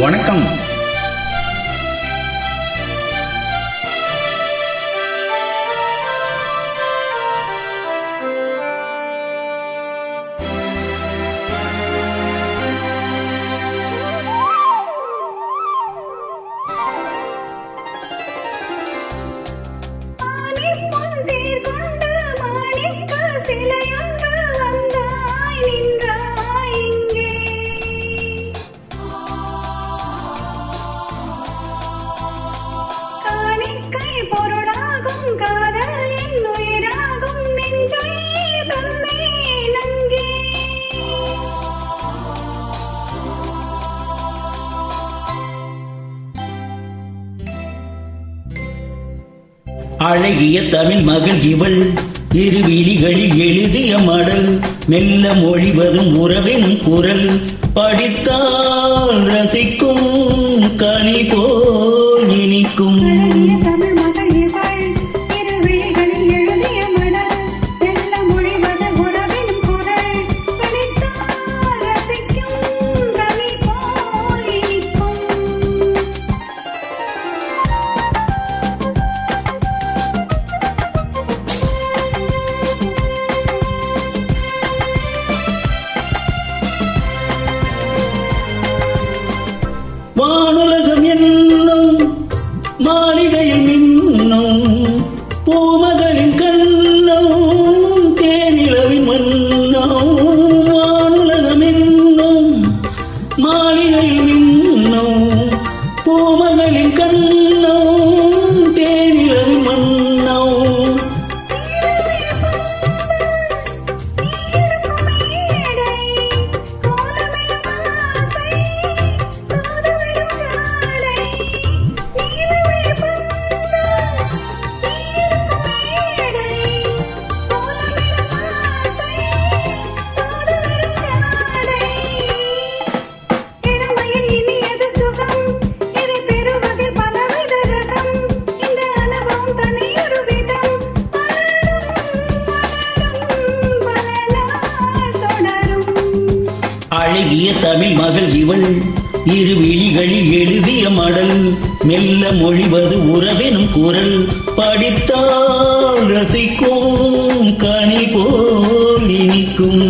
வணக்கம். அழகிய தமிழ் மகள் இவள், இருவிழிகளில் எழுதிய மடல், மெல்ல மொழிவதும் உறவெனும் குரல், படித்தால் ரசிக்கும் கனி போல் இனிக்கும். வானுலகம் என்னும் மாளிகையில் மின்னும் பூமகளின் கண்ணம், தேனிலவின் மன்னம். வானுலகம் என்னும் மாளிகையில் மின்னும் பூமகளின் கண்ணம், தேனிலவின் மன்னம். அழகிய தமிழ் மகள் இவள், இருவிழிகளில் எழுதிய மடல், மெல்ல மொழிவது உறவெனும் குரல், படித்தால் ரசிக்கும் கனி போல் இனிக்கும்.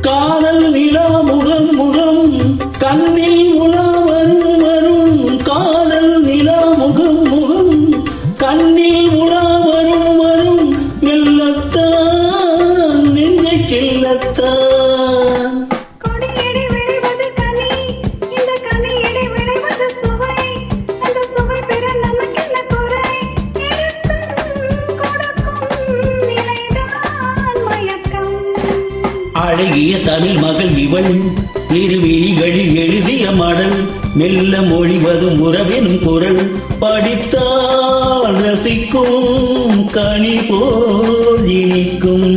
காதல் நிலா முகம் முகம் கண்ணில் உலா வரும் வரும், காதல் நிலா முகம் முகம் கண்ணில் உலா வரும் வரும், மெல்லத்தான் நெஞ்சை கிள்ளத்தான். அழகிய தமிழ் மகள் இவள், இருவிழிகளில் எழுதிய மடல், மெல்ல மொழிவதும் உறவெனும் குரல், படித்தால் ரசிக்கும் கனி போல் இனிக்கும்.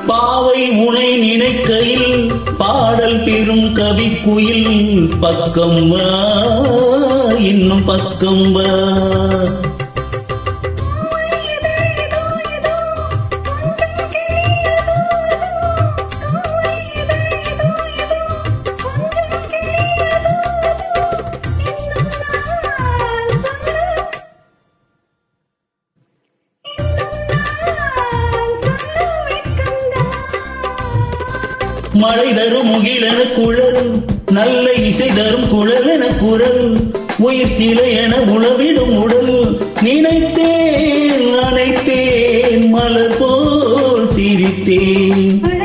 பாவை உனை நினைக்கையில் பாடல் பெறும் கவிக்குயில், பக்கம் வா இன்னும் பக்கம் வா. மழை தரும் முகிலென குழல், நல்ல இசை தரும் குழல் என குரல், உயிர் சிலை என உணவிடும் உடல், நினைத்தேன் அனைத்தேன் மலர் போல் சிரித்தேன்.